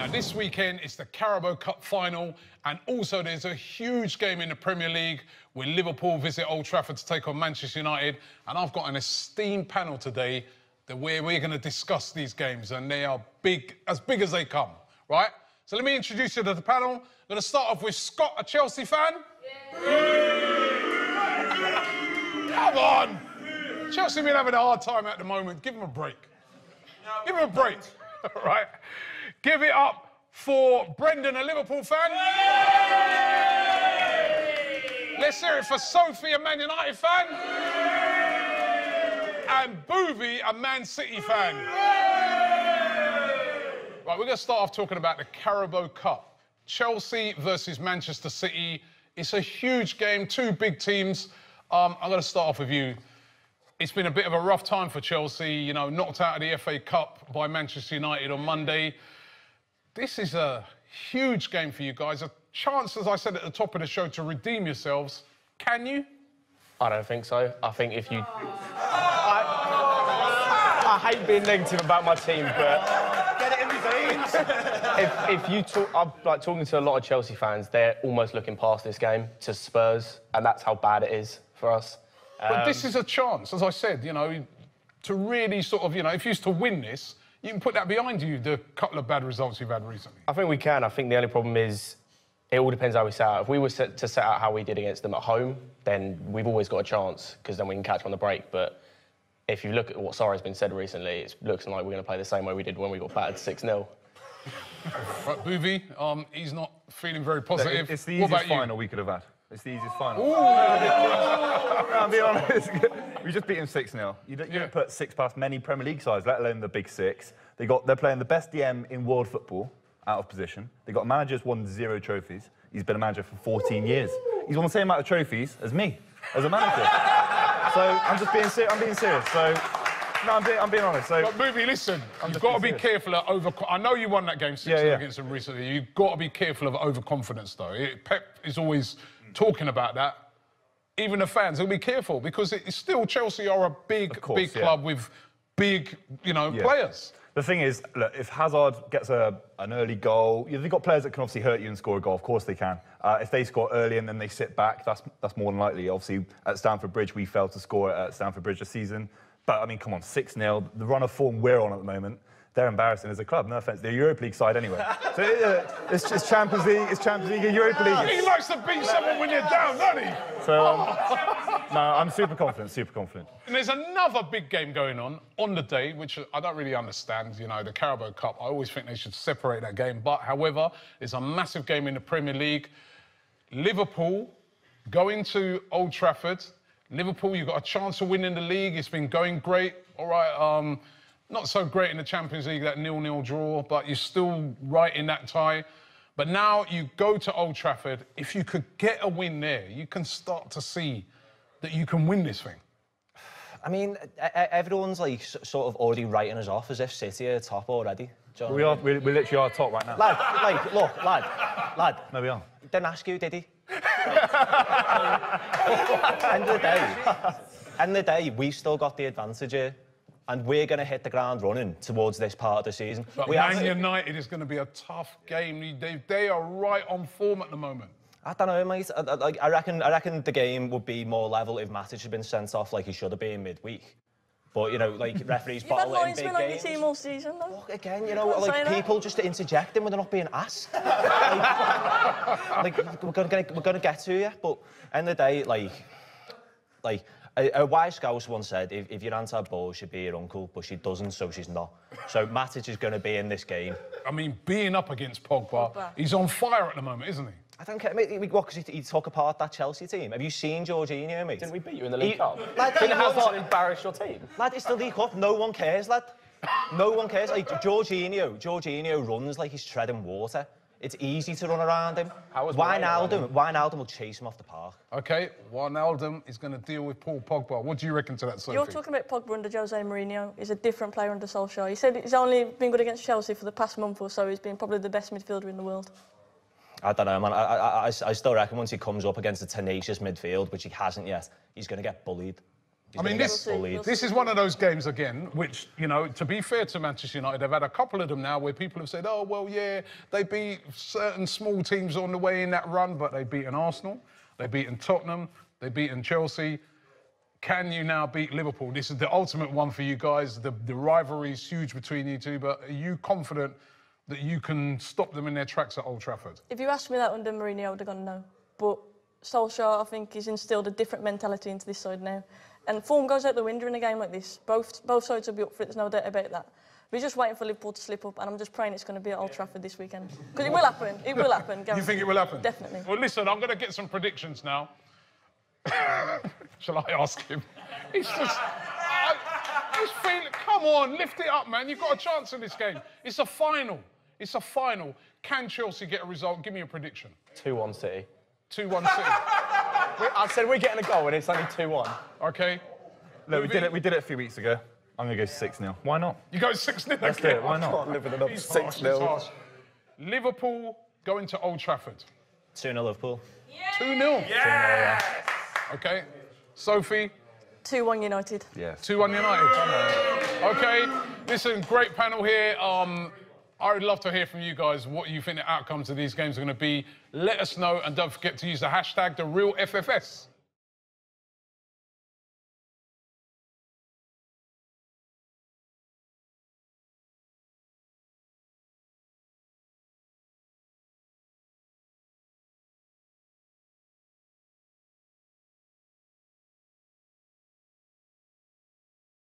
Right, this weekend it's the Carabao Cup final, and also there's a huge game in the Premier League where Liverpool visit Old Trafford to take on Manchester United. And I've got an esteemed panel today where we're going to discuss these games, and they are big as they come, right? So let me introduce you to the panel. I'm going to start off with Scott, a Chelsea fan. Come on! Chelsea been having a hard time at the moment. Give them a break. Give them a break. All right. Give it up for Brendan, a Liverpool fan. Let's hear it for Sophie, a Man United fan. And Boovie, a Man City fan. Right, we're going to start off talking about the Carabao Cup. Chelsea versus Manchester City. It's a huge game, two big teams. I'm going to start off with you. It's been a bit of a rough time for Chelsea, you know, knocked out of the FA Cup by Manchester United on Monday. This is a huge game for you guys. A chance, as I said at the top of the show, to redeem yourselves. Can you? I don't think so. I think if you... I hate being negative about my team, but... Get it in your veins. if you talk... I'm like talking to a lot of Chelsea fans, they're almost looking past this game to Spurs, and that's how bad it is for us. But this is a chance, as I said, you know, to really sort of, you know, if you used to win this, you can put that behind you, the couple of bad results you've had recently. I think we can. I think the only problem is it all depends how we set out. If we were to set out how we did against them at home, then we've always got a chance, because then we can catch them on the break. But if you look at what Sarri's been said recently, it looks like we're going to play the same way we did when we got battered 6-0. Right, Boovie, he's not feeling very positive. It's the easiest final we could have had. It's the easiest final. Ooh. I'll be honest. We just beat them 6-0. You don't put 6 past many Premier League sides, let alone the big 6. They're playing the best DM in world football, out of position. They got a manager who's won 0 trophies. He's been a manager for 14 years. He's won the same amount of trophies as me, as a manager. So I'm just being serious. I'm being serious. So no, I'm being honest. So, but Boovie, listen, you've got to be careful of I know you won that game 6-0 against them recently. You've got to be careful of overconfidence, though. Pep is always talking about that. Even the fans will be careful, because it's still Chelsea are a big club with big, you know, players. The thing is, look, if Hazard gets an early goal, they've got players that can obviously hurt you and score a goal. Of course they can. If they score early and then they sit back, that's more than likely. Obviously, at Stamford Bridge, we failed to score at Stamford Bridge this season. But I mean, come on, 6-0. The run of form we're on at the moment, they're embarrassing as a club. No offence, they're a Europa League side anyway. So it's Champions League, and Europa League. He likes to beat someone when you're down, doesn't he? So no, I'm super confident, super confident. And there's another big game going on the day, which I don't really understand. You know, the Carabao Cup. I always think they should separate that game. But however, there's a massive game in the Premier League. Liverpool going to Old Trafford. Liverpool, you've got a chance of winning the league. It's been going great. All right, not so great in the Champions League, that 0-0 draw, but you're still right in that tie. But now you go to Old Trafford. If you could get a win there, you can start to see that you can win this thing. I mean, everyone's like sort of already writing us off as if City are top already. We literally are top right now. Lad, like, look, lad. No, we are. Didn't ask you, did he? End of the day, we've still got the advantage here, and we're going to hit the ground running towards this part of the season. But Man United is going to be a tough game. They are right on form at the moment. I don't know, mate. I reckon the game would be more level if Matic had been sent off like he should have been midweek. But, you know, like, referees bottle it in big games. You've had Linesman on your team all season, though. Look, again, you know, like, people just interjecting when they're not being asked. like, we're gonna get to you, but end of the day, like a wise scouse once said, if your aunt had balls, she'd be your uncle, but she doesn't, so she's not. So Matic is going to be in this game. I mean, being up against Pogba, he's on fire at the moment, isn't he? I don't care, mate. What, because he took apart that Chelsea team? Have you seen Jorginho, mate? Didn't we beat you in the League Cup? Lad, didn't Hazard embarrass your team? Lad, it's the League Cup. No one cares, lad. No one cares. Like, Jorginho runs like he's treading water. It's easy to run around him. Wijnaldum will chase him off the park. OK, Wijnaldum is going to deal with Paul Pogba. What do you reckon to that, Sophie? You're talking about Pogba under Jose Mourinho. He's a different player under Solskjaer. He said he's only been good against Chelsea for the past month or so. He's been probably the best midfielder in the world. I don't know, man. I still reckon once he comes up against a tenacious midfield, which he hasn't yet, he's going to get bullied. I mean, this is one of those games, again, which, you know, to be fair to Manchester United, they've had a couple of them now where people have said, oh, well, yeah, they beat certain small teams on the way in that run, but they've beaten Arsenal, they've beaten Tottenham, they've beaten Chelsea. Can you now beat Liverpool? This is the ultimate one for you guys. The rivalry is huge between you two, but are you confident that you can stop them in their tracks at Old Trafford? If you asked me that under Mourinho, I would have gone no. But Solskjaer, I think, has instilled a different mentality into this side now. And form goes out the window in a game like this. Both sides will be up for it, there's no doubt about that. We're just waiting for Liverpool to slip up, and I'm just praying it's going to be at Old Trafford this weekend. Because it will happen. It will happen. You think it will happen? Definitely. Well, listen, I'm going to get some predictions now. Shall I ask him? He's just... come on, lift it up, man. You've got a chance in this game. It's a final. It's a final. Can Chelsea get a result? Give me a prediction. 2-1 City. 2-1 City. I said we're getting a goal and it's only 2-1. OK. Look, we did it a few weeks ago. I'm going to go 6-0. Why not? You go 6-0? Let's do it. Why not? Can't live with another 6-0. Liverpool going to Old Trafford. 2-0 Liverpool. 2-0? Yeah. OK. Sophie? 2-1 United. Yes. 2-1 United. OK. Listen, great panel here. I would love to hear from you guys what you think the outcomes of these games are going to be. Let us know, and don't forget to use the hashtag #TheRealFFS.